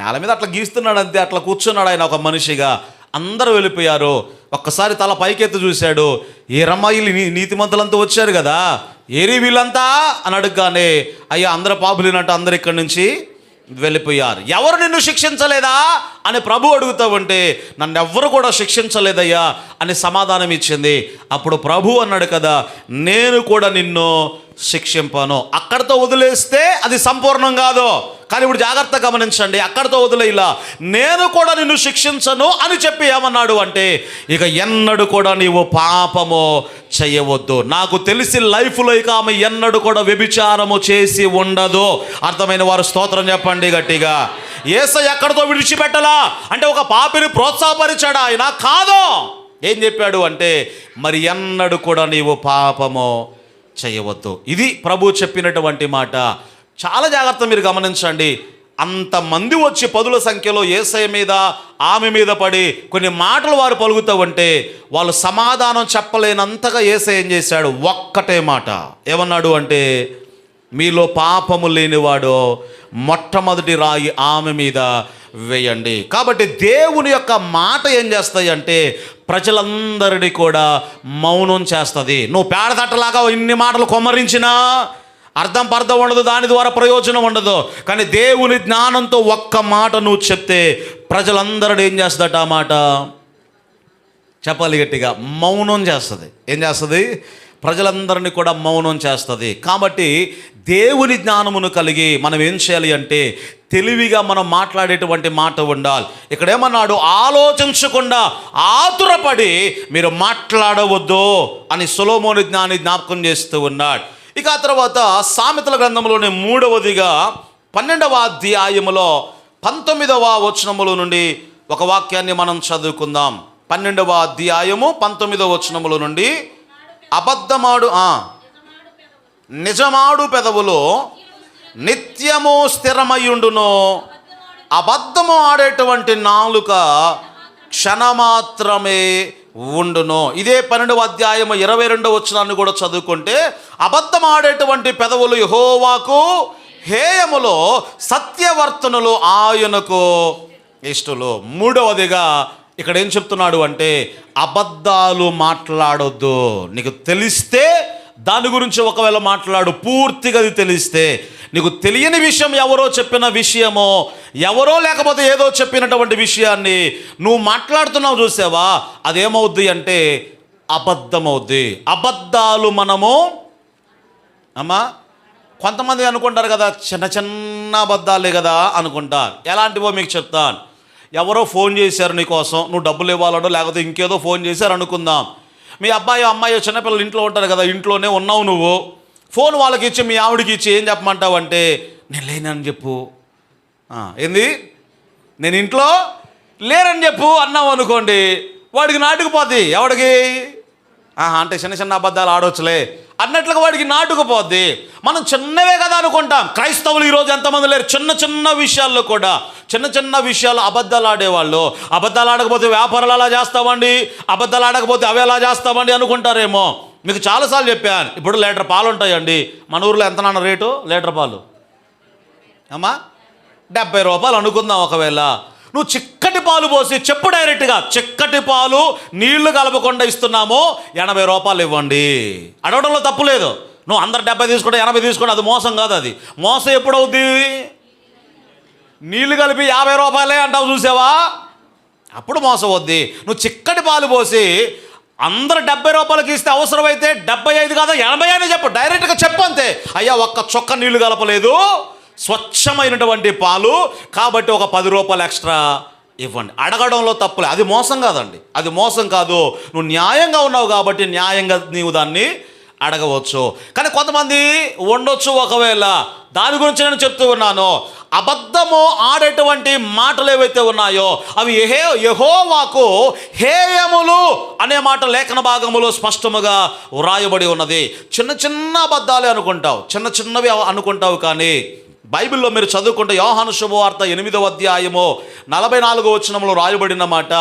నేల మీద అట్లా గీస్తున్నాడు అంతే, అట్లా కూర్చున్నాడు ఆయన ఒక మనిషిగా. అందరూ వెళ్ళిపోయారు. ఒక్కసారి తల పైకెత్తి చూశాడు. ఏ రమ్మాయిలు నీతిమంతులంతా వచ్చారు కదా, ఏరి వీళ్ళంతా అని అడగగానే, అయ్యా అందరూ పాపులేనంటే అందరు ఇక్కడి నుంచి వెళ్ళిపోయారు. ఎవరు నిన్ను శిక్షించలేదా అని ప్రభు అడుగుతూ ఉంటే, నన్ను ఎవ్వరు కూడా శిక్షించలేదయ్యా అని సమాధానం ఇచ్చింది. అప్పుడు ప్రభు అన్నాడు కదా, నేను కూడా నిన్ను శిక్షింపను. అక్కడితో వదిలేస్తే అది సంపూర్ణం కాదు. కానీ ఇప్పుడు జాగ్రత్త గమనించండి, అక్కడితో వదిలేలా నేను కూడా నిన్ను శిక్షించను అని చెప్పి ఏమన్నాడు అంటే, ఇక ఎన్నడూ కూడా నీవు పాపము చేయవద్దు. నాకు తెలిసి లైఫ్లో ఇక ఆమె ఎన్నడూ కూడా వ్యభిచారము చేసి ఉండదు. అర్థమైన వారు స్తోత్రం చెప్పండి గట్టిగా. యేసయ్య ఎక్కడితో విడిచిపెట్టలా అంటే ఒక పాపిని ప్రోత్సాహపరిచాడు ఆయన? కాదు. ఏం చెప్పాడు అంటే, మరి ఎన్నడూ కూడా నీవు పాపము చేయవద్దు. ఇది ప్రభు చెప్పినటువంటి మాట. చాలా జాగ్రత్త మీరు గమనించండి. అంతమంది వచ్చి పదుల సంఖ్యలో యేసయ్య మీద ఆమె మీద పడి కొన్ని మాటలు వారు పలుకుతూ ఉంటే వాళ్ళు సమాధానం చెప్పలేనంతగా యేసయ్య ఏం చేశాడు? ఒక్కటే మాట ఏమన్నాడు అంటే, మీలో పాపము లేనివాడు మొట్టమొదటి రాయి ఆమె మీద వేయండి. కాబట్టి దేవుని యొక్క మాట ఏం చేస్తాయి అంటే, ప్రజలందరినీ కూడా మౌనం చేస్తుంది. నువ్వు పేడతట్టలాగా ఇన్ని మాటలు కొమ్మరించినా అర్థం పర్థం ఉండదు, దాని ద్వారా ప్రయోజనం ఉండదు. కానీ దేవుని జ్ఞానంతో ఒక్క మాట నువ్వు చెప్తే ప్రజలందరినీ ఏం చేస్తుందట? ఆ మాట చెప్పాలి గట్టిగా, మౌనం చేస్తుంది. ఏం చేస్తుంది? ప్రజలందరినీ కూడా మౌనం చేస్తుంది. కాబట్టి దేవుని జ్ఞానమును కలిగి మనం ఏం చేయాలి అంటే, తెలివిగా మనం మాట్లాడేటువంటి మాట ఉండాలి. ఇక్కడ ఏమన్నాడు? ఆలోచించకుండా ఆతురపడి మీరు మాట్లాడవద్దు అని సొలొమోను జ్ఞాని జ్ఞాపకం చేస్తూ ఉన్నాడు. ఇక ఆ తర్వాత సామెతల గ్రంథంలోని 3వదిగా 12వ అధ్యాయములో 19వ వచనముల నుండి ఒక వాక్యాన్ని మనం చదువుకుందాం. 12వ అధ్యాయము 19వ వచనముల నుండి, నిజమాడు పెదవులు నిత్యము స్థిరమయ్యుండును, అబద్ధము ఆడేటువంటి నాలుక క్షణమాత్రమే ఉండును. ఇదే 12వ అధ్యాయము 22వ వచనాన్ని కూడా చదువుకుంటే, అబద్ధం ఆడేటువంటి పెదవులు యెహోవాకు హేయములో, సత్యవర్తనులు ఆయనకు ఇష్టలు. 3వదిగా ఇక్కడ ఏం చెప్తున్నాడు అంటే, అబద్ధాలు మాట్లాడొద్దు. నీకు తెలిస్తే దాని గురించి ఒకవేళ మాట్లాడు, పూర్తిగా అది తెలిస్తే. నీకు తెలియని విషయం, ఎవరో చెప్పిన విషయమో, ఎవరో లేకపోతే ఏదో చెప్పినటువంటి విషయాన్ని నువ్వు మాట్లాడుతున్నావు చూసావా, అదేమవుద్ది అంటే అబద్ధమవుద్ది. అబద్ధాలు మనము కొంతమంది అనుకుంటారు కదా, చిన్న చిన్న అబద్ధాలే కదా అనుకుంటారు. ఎలాంటివో మీకు చెప్తాను. ఎవరో ఫోన్ చేశారు నీకోసం, నువ్వు డబ్బులు ఇవ్వాలనో లేకపోతే ఇంకేదో ఫోన్ చేశారు అనుకుందాం. మీ అబ్బాయో అమ్మాయో చిన్నపిల్లలు ఇంట్లో ఉంటారు కదా, ఇంట్లోనే ఉన్నావు నువ్వు, ఫోన్ వాళ్ళకి ఇచ్చి మీ ఆవిడకి ఇచ్చి ఏం చెప్పమంటావు అంటే, నేను లేనని చెప్పు. ఏంది? నేను ఇంట్లో లేనని చెప్పు అన్నావు అనుకోండి, వాడికి నాటుకుపోద్ది. ఎవడికి? అంటే చిన్న చిన్న అబద్ధాలు ఆడవచ్చులే అన్నట్లుగా వాడికి నాటుకుపోద్ది. మనం చిన్నవే కదా అనుకుంటాం. క్రైస్తవులు ఈరోజు ఎంతమంది లేరు? చిన్న చిన్న విషయాల్లో కూడా, చిన్న చిన్న విషయాలు అబద్ధాలు ఆడేవాళ్ళు. అబద్ధాలు ఆడకపోతే వ్యాపారాలు అలా చేస్తామండి, అబద్ధాలు ఆడకపోతే అవి ఎలా చేస్తామండి అనుకుంటారేమో. మీకు చాలాసార్లు చెప్పాను. ఇప్పుడు లీటర్ పాలు ఉంటాయండి. మన ఊర్లో ఎంత నాన్న రేటు లీటర్ పాలు? అమ్మా 70 రూపాయలు అనుకుందాం. ఒకవేళ నువ్వు చిక్కటి పాలు పోసి చెప్పు డైరెక్ట్గా, చిక్కటి పాలు నీళ్లు కలపకుండా ఇస్తున్నాము, 80 రూపాయలు ఇవ్వండి. అడగడంలో తప్పు లేదు. నువ్వు అందరు 70 తీసుకుంటే 80 తీసుకుంటే అది మోసం కాదు. అది మోసం ఎప్పుడవుద్ది? నీళ్లు కలిపి 50 రూపాయలే అంటావు చూసావా, అప్పుడు మోసం వద్ది. నువ్వు చిక్కటి పాలు పోసి అందరు 70 రూపాయలకి ఇస్తే అవసరమైతే 75 కాదా 80 అని చెప్పు, డైరెక్ట్గా చెప్పు అంతే. అయ్యా ఒక్క చొక్క నీళ్లు కలపలేదు, స్వచ్ఛమైనటువంటి పాలు కాబట్టి ఒక 10 రూపాయలు ఎక్స్ట్రా ఇవ్వండి. అడగడంలో తప్పులే, అది మోసం కాదండి, అది మోసం కాదు. నువ్వు న్యాయంగా ఉన్నావు కాబట్టి న్యాయంగా నీవు దాన్ని అడగవచ్చు. కానీ కొంతమంది ఉండొచ్చు, ఒకవేళ దాని గురించి నేను చెప్తూ ఉన్నాను. అబద్ధము ఆడేటువంటి మాటలు ఏవైతే ఉన్నాయో అవి యెహోవాకు హేయములు అనే మాట లేఖన భాగములో స్పష్టముగా వ్రాయబడి ఉన్నది. చిన్న చిన్న అబద్ధాలే అనుకుంటావు, చిన్న చిన్నవి అనుకుంటావు. కానీ బైబిల్లో మీరు చదువుకుంటే యోహాను శుభవార్త 8వ అధ్యాయము 44వ వచనంలో రాయబడిన మాట,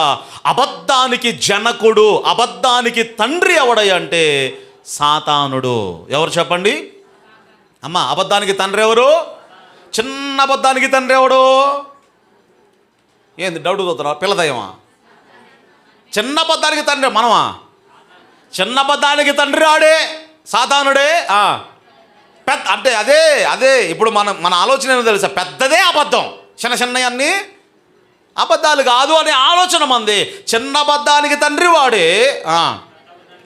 అబద్ధానికి జనకుడు, అబద్ధానికి తండ్రి ఎవడంటే సాతానుడు. ఎవరు చెప్పండి అమ్మా? అబద్ధానికి తండ్రి ఎవరు? చిన్న అబద్ధానికి తండ్రి ఎవడు? ఏంది డౌట్ చూస్తున్నా? పిల్లదయమా? చిన్న అబద్ధానికి తండ్రి మనమా? చిన్న అబద్ధానికి తండ్రి ఆడే సాతానుడే. పెద్ద అంటే అదే ఇప్పుడు మన ఆలోచన ఏమో తెలుసా? పెద్దదే అబద్ధం, చిన్న చిన్నవన్నీ అబద్ధాలు కాదు అనే ఆలోచన మంది. చిన్న అబద్ధానికి తండ్రి వాడే,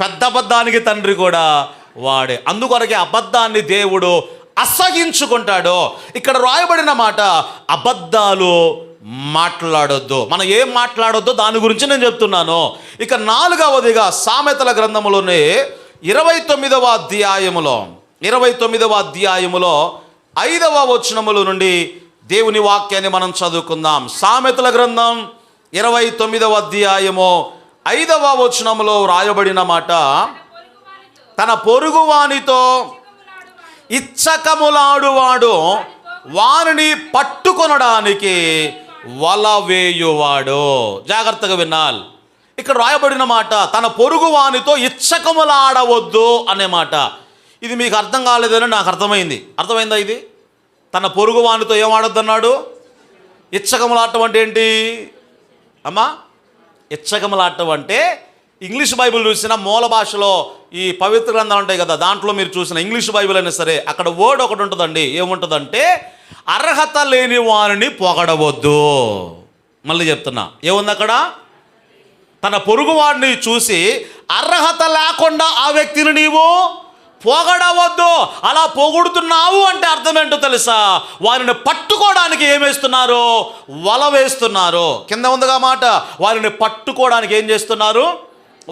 పెద్ద అబద్ధానికి తండ్రి కూడా వాడే. అందుకొరకే అబద్ధాన్ని దేవుడు అసహించుకుంటాడు. ఇక్కడ రాయబడిన మాట అబద్ధాలు మాట్లాడొద్దు. మనం ఏం మాట్లాడొద్దు దాని గురించి నేను చెప్తున్నాను. ఇక 4వదిగా సామెతల గ్రంథములోనే 29వ అధ్యాయములో 5వ వచనముల నుండి దేవుని వాక్యాన్ని మనం చదువుకుందాం. సామెతల గ్రంథం 29వ అధ్యాయము 5వ వచనములో రాయబడిన మాట, తన పొరుగువానితో ఇచ్చకములాడువాడు వారిని పట్టుకొనడానికి వల వేయువాడు. జాగ్రత్తగా వినాలి. ఇక్కడ రాయబడిన మాట తన పొరుగువానితో ఇచ్చకములాడవద్దు అనే మాట. ఇది మీకు అర్థం కాలేదని నాకు అర్థమైందా? ఇది తన పొరుగువానితో ఏం ఆడొద్దన్నాడు? ఇచ్చకములాడటం అంటే ఏంటి అమ్మా? ఇచ్చకములాడటం అంటే ఇంగ్లీష్ బైబిల్ చూసిన మూల భాషలో ఈ పవిత్ర గ్రంథాలు ఉంటాయి కదా, దాంట్లో మీరు చూసిన ఇంగ్లీష్ బైబిల్ అయినా సరే అక్కడ వర్డ్ ఒకటి ఉంటుందండి. ఏముంటుందంటే అర్హత లేని వారిని పొగడవద్దు. మళ్ళీ చెప్తున్నా, ఏముంది అక్కడ? తన పొరుగు వాడిని చూసి అర్హత లేకుండా ఆ వ్యక్తిని నీవు పొగడవద్దు. అలా పొగుడుతున్నావు అంటే అర్థం ఏంటో తెలుసా? వారిని పట్టుకోవడానికి ఏమేస్తున్నారు? వల వేస్తున్నారు. కింద ఉందిగా మాట, వారిని పట్టుకోవడానికి ఏం చేస్తున్నారు?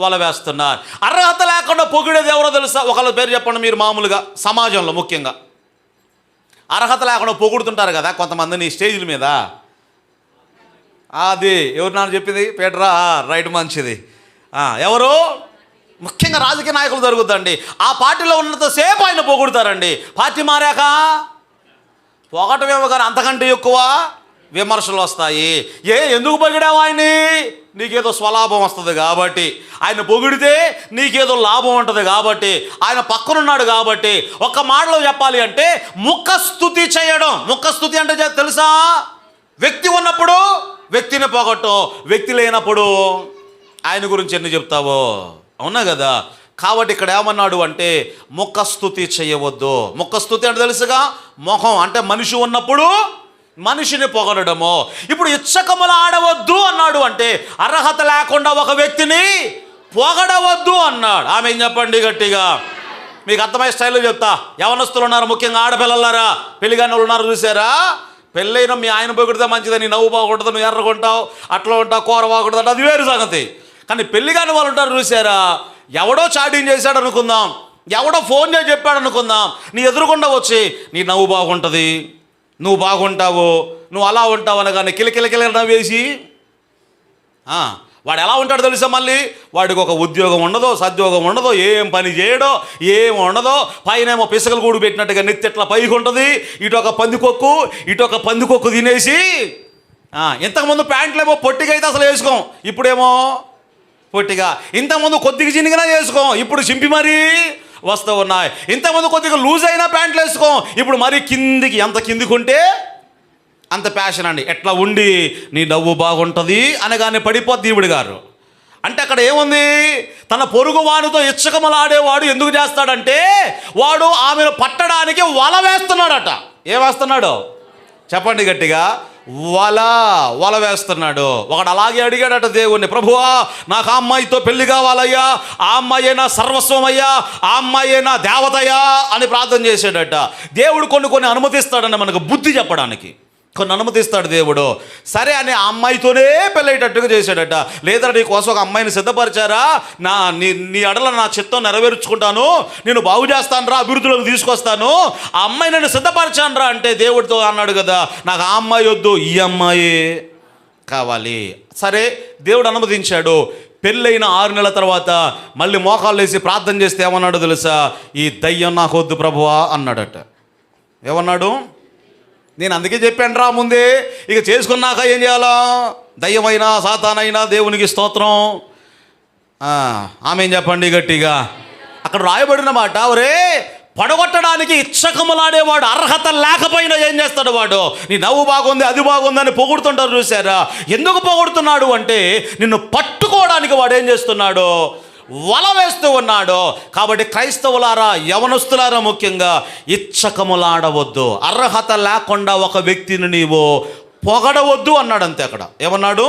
వల వేస్తున్నారు. అర్హత లేకుండా పొగిడేది ఎవరో తెలుసా? ఒకళ్ళ పేరు చెప్పండి మీరు. మామూలుగా సమాజంలో ముఖ్యంగా అర్హత లేకుండా పొగుడుతుంటారు కదా కొంతమందిని స్టేజ్ల మీద. అది ఎవరు నాన్న చెప్పింది? పీటరా, రైట్, మంచిది. ఎవరు? ముఖ్యంగా రాజకీయ నాయకులు జరుగుతుందండి. ఆ పార్టీలో ఉన్నంతసేపు ఆయన పొగుడుతారండి. పార్టీ మారాక పొగటమేమో కానీ అంతకంటే ఎక్కువ విమర్శలు వస్తాయి. ఎందుకు పొగిడావు ఆయన్ని? నీకేదో స్వలాభం వస్తుంది కాబట్టి. ఆయన పొగిడితే నీకేదో లాభం ఉంటుంది కాబట్టి. ఆయన పక్కనున్నాడు కాబట్టి. ఒక్క మాటలో చెప్పాలి అంటే ముఖస్తుతి చేయడం. ముఖస్తుతి అంటే తెలుసా? వ్యక్తి ఉన్నప్పుడు వ్యక్తిని పొగట్టం, వ్యక్తి లేనప్పుడు ఆయన గురించి ఎన్ని చెప్తావో. అవునా కదా? కాబట్టి ఇక్కడ ఏమన్నాడు అంటే ముఖస్తుతి చేయవద్దు. ముఖస్తుతి అంటే తెలుసుగా, ముఖం అంటే మనిషి ఉన్నప్పుడు మనిషిని పొగడము. ఇప్పుడు ఇచ్చకములు ఆడవద్దు అన్నాడు అంటే అర్హత లేకుండా ఒక వ్యక్తిని పొగడవద్దు అన్నాడు. ఆమె ఏం చెప్పండి గట్టిగా, మీకు అర్థమయ్యే స్టైల్లో చెప్తా. యవనస్తులు ఉన్నారు, ముఖ్యంగా ఆడపిల్లలారా, పెళ్లిగాని వాళ్ళు ఉన్నారు చూసారా? పెళ్ళైన మీ ఆయన పొగిడితే మంచిదని, నువ్వు బాగుంటుంది, నువ్వు ఎర్రగొంటావు, అట్లా ఉంటావు, కూర బాగుంటుంది, అది వేరు సంగతి. కానీ పెళ్లిగాని వాళ్ళు ఉంటారు చూసారా? ఎవడో చాటింగ్ చేశాడు అనుకుందాం, ఎవడో ఫోన్ చేసి చెప్పాడు అనుకుందాం, నీ ఎదురుకుండా వచ్చి నీ నవ్వు బాగుంటుంది, నువ్వు బాగుంటావు, నువ్వు అలా ఉంటావు అనగానే కిలకిలకిల నవ్వేసి వాడు ఎలా ఉంటాడో తెలుసా? మళ్ళీ వాడికి ఒక ఉద్యోగం ఉండదో, సద్యోగం ఉండదో, ఏం పని చేయడో, ఏం ఉండదో, పైనేమో పిసకలు గూడు పెట్టినట్టుగా నెత్తిట్లా పైకి ఉంటుంది, ఇటు ఒక పందికొక్కు తినేసి ఇంతకుముందు ప్యాంట్లేమో పొట్టికైతే అసలు వేసుకోం, ఇప్పుడేమో పొట్టిగా. ఇంతకుముందు కొద్దిగా చినిగినా చేసుకో, ఇప్పుడు చింపి మరీ వస్తూ ఉన్నాయి. ఇంతకుముందు కొద్దిగా లూజ్ అయినా ప్యాంట్లు వేసుకో, ఇప్పుడు మరీ కిందికి, ఎంత కిందికి ఉంటే అంత ప్యాషన్ అండి. ఎట్లా ఉండి నీ నవ్వు బాగుంటుంది అనగానే పడిపోద్ది దేవుడి గారు. అంటే అక్కడ ఏముంది? తన పొరుగు వాడితో ఇచ్చకమలాడేవాడు ఎందుకు చేస్తాడంటే వాడు ఆమెను పట్టడానికి వల వేస్తున్నాడట. ఏం వేస్తున్నాడు చెప్పండి గట్టిగా? వల వేస్తున్నాడు. ఒకడు అలాగే అడిగాడట దేవుణ్ణి, ప్రభువా నాకు ఆ అమ్మాయితో పెళ్లి కావాలయ్యా, ఆ అమ్మాయి నా సర్వస్వమయ్యా, ఆ అమ్మాయి నా దేవతయ్యా అని ప్రార్థన చేశాడట. దేవుడు కొన్ని అనుమతిస్తాడని మనకు బుద్ధి చెప్పడానికి కొన్ని అనుమతిస్తాడు దేవుడు. సరే అని ఆ అమ్మాయితోనే పెళ్ళేటట్టుగా చేశాడట. లేదా నీ కోసం ఒక అమ్మాయిని సిద్ధపరిచారా, నీ అడల నా చిత్తం నెరవేర్చుకుంటాను, నేను బాగు చేస్తాను రా, అభివృద్ధిలోకి తీసుకొస్తాను, ఆ అమ్మాయి నన్ను సిద్ధపరిచాను రా అంటే దేవుడితో అన్నాడు కదా, నాకు ఆ అమ్మాయి వద్దు, ఈ అమ్మాయి కావాలి. సరే దేవుడు అనుమతించాడు. పెళ్ళైన 6 నెలల తర్వాత మళ్ళీ మోకాళ్ళు వేసి ప్రార్థన చేస్తే ఏమన్నాడు తెలుసా? ఈ దయ్యం నాకు వద్దు ప్రభువా అన్నాడట. ఏమన్నాడు? నేను అందుకే చెప్పాను రా ముందే, ఇక చేసుకున్నాక ఏం చేయాలా? దయ్యమైనా సాతానైనా దేవునికి స్తోత్రం. ఆమె చెప్పండి గట్టిగా. అక్కడ రాయబడిన మాట, ఒరే పడగొట్టడానికి ఇచ్చకములాడేవాడు అర్హత లేకపోయినా ఏం చేస్తాడు వాడు? నీ నవ్వు బాగుంది, అది బాగుందని పొగుడుతుంటారు చూసారా? ఎందుకు పొగుడుతున్నాడు అంటే నిన్ను పట్టుకోవడానికి వాడు ఏం చేస్తున్నాడు? వల వేస్తూ ఉన్నాడు. కాబట్టి క్రైస్తవులారా, యవనస్తులారా ముఖ్యంగా ఇచ్చకములాడవద్దు. అర్హత లేకుండా ఒక వ్యక్తిని నీవు పొగడవద్దు అన్నాడు. అంతే అక్కడ ఏమన్నాడు?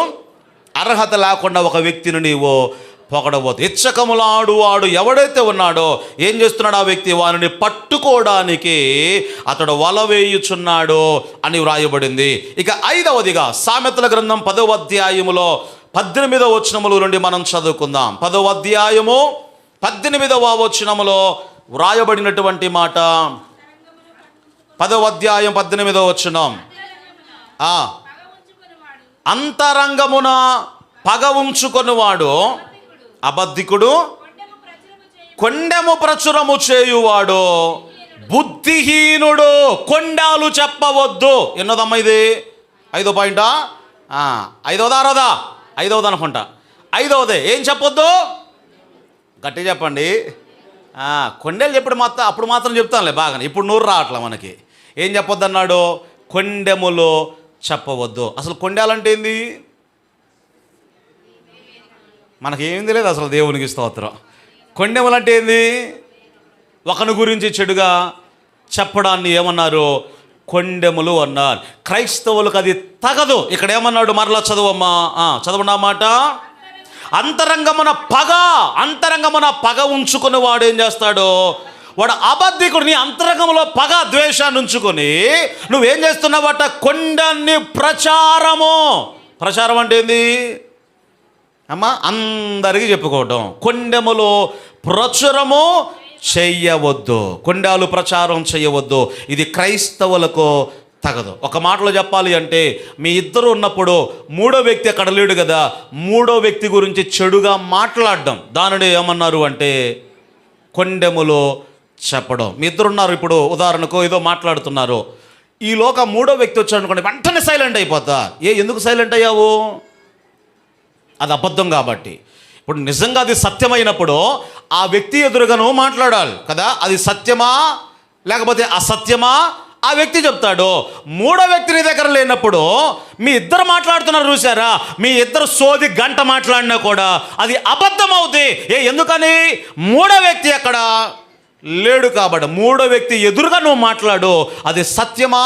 అర్హత లేకుండా ఒక వ్యక్తిని నీవు పొగడవద్దు. ఇచ్చకములాడు వాడు ఎవడైతే ఉన్నాడో ఏం చేస్తున్నాడు? ఆ వ్యక్తి వారిని పట్టుకోవడానికి అతడు వల వేయుచున్నాడు అని వ్రాయబడింది. ఇక 5వదిగా సామెతల గ్రంథం 10వ అధ్యాయములో 18వ వచనముల నుండి మనం చదువుకుందాం. 10వ అధ్యాయము 18వ వచనములో వ్రాయబడినటువంటి మాట. 10వ అధ్యాయం 18వ వచనం. అంతరంగమున పగ ఉంచుకొనివాడు అబద్ధికుడు, కొండెము ప్రచురము చేయువాడు బుద్ధిహీనుడు. కొండాలు చెప్పవద్దు. ఎన్నోదమ్మా ఇది? 5వ పాయింటా? 5వదా? 5వది అనుకుంటా. 5వదే. ఏం చెప్పొద్దు? గట్టి చెప్పండి. కొండెలు చెప్పడు మాత్రం అప్పుడు మాత్రం చెప్తానులే బాగానే. ఇప్పుడు నూరు రావట్లే మనకి. ఏం చెప్పొద్దు అన్నాడు? కొండెములు చెప్పవద్దు. అసలు కొండెలంటే ఏంది? మనకేం తెలియదు అసలు. దేవునికి స్తోత్రం. కొండెములు అంటే ఏంది? ఒకని గురించి చెడుగా చెప్పడాన్ని ఏమన్నారు? కొండెములు అన్నారు. క్రైస్తవులకు అది తగదు. ఇక్కడ ఏమన్నాడు? మరలా చదువమ్మా, చదవండి ఆ మాట. అంతరంగమున పగ ఉంచుకుని వాడు ఏం చేస్తాడు? వాడు అబద్ధికుడు. నీ అంతరంగంలో పగ ద్వేషాన్ని ఉంచుకొని నువ్వేం చేస్తున్నావట? కొండని ప్రచారం అంటే ఏంది అమ్మా? అందరికీ చెప్పుకోవడం. కొండెములో ప్రచురము చెయ్యవద్దు. కొండాలు ప్రచారం చేయవద్దు. ఇది క్రైస్తవులకు తగదు. ఒక మాటలో చెప్పాలి అంటే మీ ఇద్దరు ఉన్నప్పుడు మూడో వ్యక్తి అక్కడ లేడు కదా, మూడో వ్యక్తి గురించి చెడుగా మాట్లాడడం, దానిని ఏమన్నారు అంటే కొండెములో చెప్పడం. మీ ఇద్దరున్నారు, ఇప్పుడు ఉదాహరణకు ఏదో మాట్లాడుతున్నారు, ఈలోక మూడో వ్యక్తి వచ్చాడు అనుకోండి, వెంటనే సైలెంట్ అయిపోతా. ఎందుకు సైలెంట్ అయ్యావు? అది అబద్ధం కాబట్టి. ఇప్పుడు నిజంగా అది సత్యమైనప్పుడు ఆ వ్యక్తి ఎదురుగాను మాట్లాడాలి కదా, అది సత్యమా లేకపోతే అసత్యమా ఆ వ్యక్తి చెప్తాడు. మూడో వ్యక్తి నీ దగ్గర లేనప్పుడు మీ ఇద్దరు మాట్లాడుతున్నారు చూసారా, మీ ఇద్దరు సోది గంట మాట్లాడినా కూడా అది అబద్ధం అవుతుంది. ఎందుకని? మూడో వ్యక్తి అక్కడ లేడు కాబట్టి. మూడో వ్యక్తి ఎదురుగా నువ్వు మాట్లాడు, అది సత్యమా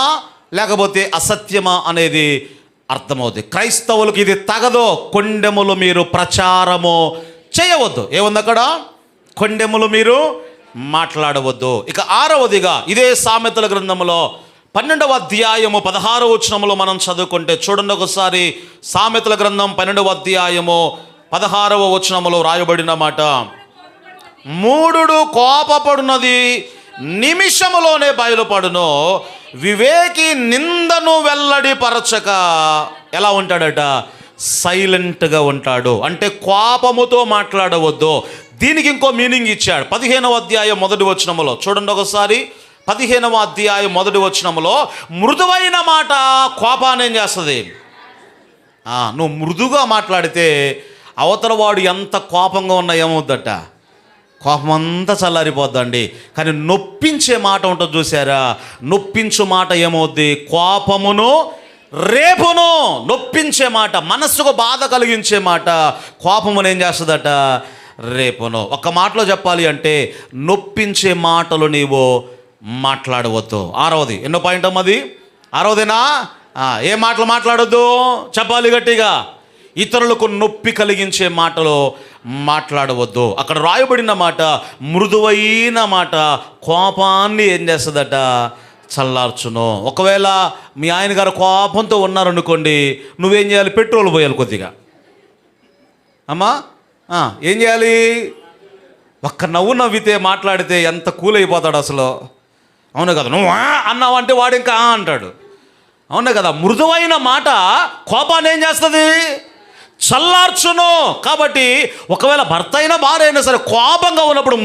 లేకపోతే అసత్యమా అనేది అర్థమవుతుంది. క్రైస్తవులకు ఇది తగదు. కొండెములు మీరు ప్రచారము చేయవద్దు. ఏముంది అక్కడ? కొండెములు మీరు మాట్లాడవద్దు. ఇక 6వదిగా ఇదే సామెతల గ్రంథంలో 12వ అధ్యాయము 16వ వచనములో మనం చదువుకుంటే చూడండి ఒకసారి. సామెతల గ్రంథం 12వ అధ్యాయము 16వ వచనములో రాయబడిన మాట, మూఢుడు కోపపడునది నిమిషములోనే బయలుపడును, వివేకి నిందను వెల్లడిపరచక ఎలా ఉంటాడట? సైలెంట్గా ఉంటాడు. అంటే కోపముతో మాట్లాడవద్దు. దీనికి ఇంకో మీనింగ్ ఇచ్చాడు 15వ అధ్యాయం 1వ వచనములో. చూడండి ఒకసారి 15వ అధ్యాయం 1వ వచనములో, మృదువైన మాట కోపాన్ని ఏం చేస్తుంది? నువ్వు మృదుగా మాట్లాడితే అవతల వాడు ఎంత కోపంగా ఉన్నా ఏమవుద్దట, కోపం అంతా చల్లారిపోద్దండి. కానీ నొప్పించే మాట ఉంటుంది చూసారా, నొప్పించు మాట ఏమవుద్ది, కోపమును రేపును. నొప్పించే మాట, మనస్సుకు బాధ కలిగించే మాట కోపమును ఏం చేస్తుందట, రేపును. ఒక్క మాటలో చెప్పాలి అంటే నొప్పించే మాటలు నీవు మాట్లాడవద్దు. ఆరవది, ఎన్నో పాయింట్ అమ్మది, ఆరవదేనా? ఏ మాటలు మాట్లాడొద్దు చెప్పాలి గట్టిగా, ఇతరులకు నొప్పి కలిగించే మాటలు మాట్లాడవద్దు. అక్కడ రాయబడిన మాట మృదువైన మాట కోపాన్ని ఏం చేస్తుందట, చల్లార్చును. ఒకవేళ మీ ఆయన గారు కోపంతో ఉన్నారనుకోండి, నువ్వేం చేయాలి, పెట్రోల్ పోయాలి కొద్దిగా. అమ్మా ఏం చేయాలి, ఒక్క నవ్వు నవ్వితే మాట్లాడితే ఎంత కూల్ అయిపోతాడు అసలు. అవును కదా, నువ్వు అన్నావు అంటే వాడు ఇంకా అంటాడు. అవును కదా, మృదువైన మాట కోపాన్ని ఏం చేస్తుంది, చల్లార్చును. కాబట్టి ఒకవేళ భర్త అయినా భార్య అయినా సరే కోపంగా ఉన్నప్పుడు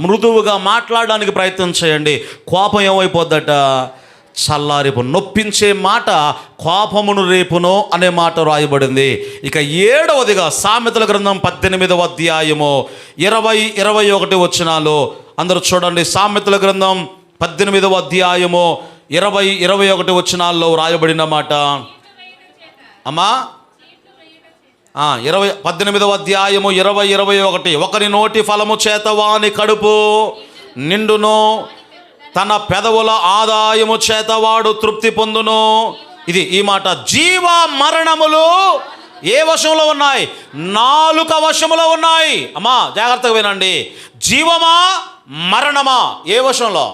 మృదువుగా మాట్లాడడానికి ప్రయత్నం చేయండి. కోపం ఏమైపోద్దట, చల్లారిపు. నొప్పించే మాట కోపమును రేపును అనే మాట రాయబడింది. ఇక 7వదిగా సామెతల గ్రంథం 18వ అధ్యాయము 20-21 వచనాలు అందరూ చూడండి. సామెతల గ్రంథం 18వ అధ్యాయము 20-21 వచనాల్లో రాయబడిన మాట అమ్మా 18వ అధ్యాయము 20-21. ఒకరి నోటి ఫలము చేత వాని కడుపు నిండును, తన పెదవుల ఆదాయము చేత వాడు తృప్తి పొందును. ఈ మాట. జీవ మరణములు ఏ వశంలో ఉన్నాయి, నాలుక వశములో ఉన్నాయి. అమ్మా జాగ్రత్తగా వినండి, జీవమా మరణమా ఏ వశంలో,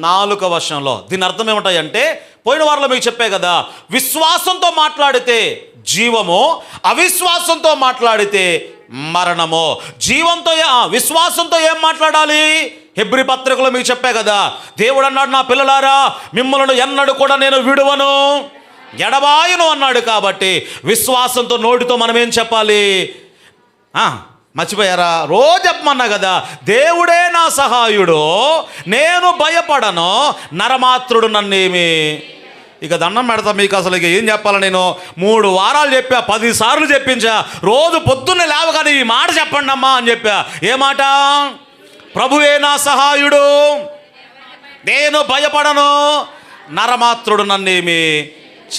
నాలుక వశంలో. దీని అర్థం ఏమిటాయంటే, పోయిన వారంలో మీకు చెప్పే కదా, విశ్వాసంతో మాట్లాడితే జీవము, అవిశ్వాసంతో మాట్లాడితే మరణము. విశ్వాసంతో ఏం మాట్లాడాలి, హెబ్రీ పత్రికలో మీకు చెప్పే కదా, దేవుడు అన్నాడు, నా పిల్లలారా మిమ్మల్ని ఎన్నడూ కూడా నేను విడువను ఎడబాయును అన్నాడు. కాబట్టి విశ్వాసంతో నోటితో మనం ఏం చెప్పాలి, మర్చిపోయారా, రోజు చెప్పమన్నా కదా, దేవుడే నా సహాయుడు, నేను భయపడను, నరమాత్రుడు నన్నేమి. ఇక దండం పెడతా మీకు. అసలు ఇక ఏం చెప్పాలి, నేను 3 వారాలు చెప్పా, 10 సార్లు చెప్పించా, రోజు పొద్దున్నే లేవగానే ఈ మాట చెప్పండి అమ్మా అని చెప్పా. ఏ మాట, ప్రభువే నా సహాయుడు, నేను భయపడను, నరమాత్రుడు నన్నేమి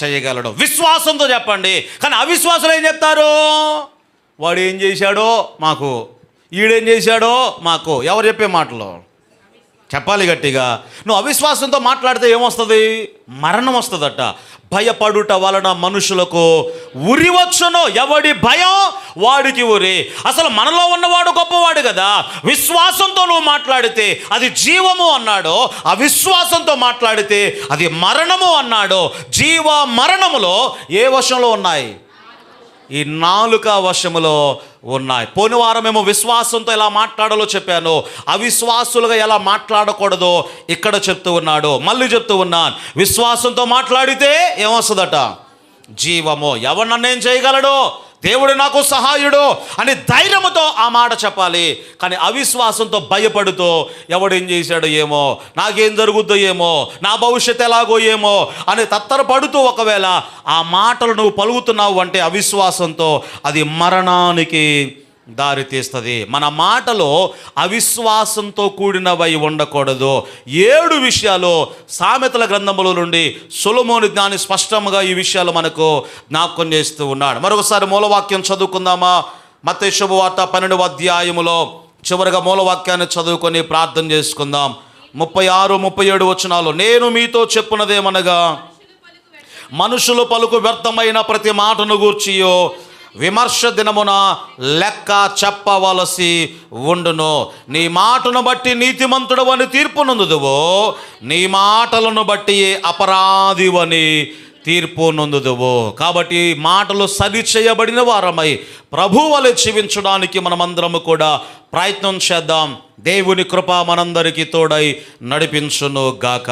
చేయగలడు. విశ్వాసంతో చెప్పండి. కానీ అవిశ్వాసులు ఏం చెప్తారు, వాడు ఏం చేశాడో మాకు, ఈడేం చేశాడో మాకు. ఎవరు చెప్పే మాటలు చెప్పాలి గట్టిగా. నువ్వు అవిశ్వాసంతో మాట్లాడితే ఏమొస్తుంది, మరణం వస్తుందట. భయపడుట వలన మనుషులకు ఉరి వచ్చును. ఎవడి భయం వాడికి ఉరి. అసలు మనలో ఉన్నవాడు గొప్పవాడు కదా. విశ్వాసంతో నువ్వు మాట్లాడితే అది జీవము అన్నాడు, అవిశ్వాసంతో మాట్లాడితే అది మరణము అన్నాడు. జీవ మరణములో ఏ వశంలో ఉన్నాయి, ఈ నాలుక వశములో ఉన్నాయి. పోయిన వారమేమో విశ్వాసంతో ఎలా మాట్లాడాలో చెప్పాను, అవిశ్వాసులుగా ఎలా మాట్లాడకూడదో ఇక్కడ చెప్తూ ఉన్నాడు. మళ్ళీ చెప్తూ ఉన్నాను, విశ్వాసంతో మాట్లాడితే ఏమొస్తుందట, జీవము. ఎవరు నన్నేం చేయగలడు, దేవుడు నాకు సహాయుడు అని ధైర్యంతో ఆ మాట చెప్పాలి. కానీ అవిశ్వాసంతో భయపడుతూ ఎవడేం చేశాడో ఏమో, నాకేం జరుగుద్దో ఏమో, నా భవిష్యత్తు ఎలాగో ఏమో అని తత్తరపడుతూ ఒకవేళ ఆ మాటలు నువ్వు పలుకుతున్నావు అంటే అవిశ్వాసంతో అది మరణానికి దారి తీస్తుంది. మన మాటలో అవిశ్వాసంతో కూడినవై ఉండకూడదు. 7 విషయాలు సామెతల గ్రంథముల నుండి సొలొమోను జ్ఞాని స్పష్టంగా ఈ విషయాలు మనకు జ్ఞాపకం చేస్తూ ఉన్నాడు. మరొకసారి మూలవాక్యం చదువుకుందామా. మత్తయి శుభవార్త 12వ అధ్యాయములో చివరిగా మూలవాక్యాన్ని చదువుకొని ప్రార్థన చేసుకుందాం. 36-37 వచనాలు. నేను మీతో చెప్పున్నదేమనగా, మనుషులు పలుకు వ్యర్థమైన ప్రతి మాటను గూర్చియో విమర్శ దినమున లెక్క చెప్పవలసి ఉండును. నీ మాటను బట్టి నీతిమంతుడు అని తీర్పు నొందుదువో, నీ మాటలను బట్టి అపరాధివని తీర్పు నొందుదువో. కాబట్టి మాటలు సరిచేయబడిన వారమై ప్రభు వలె జీవించడానికి మనమందరము కూడా ప్రయత్నం చేద్దాం. దేవుని కృప మనందరికీ తోడై నడిపించును గాక.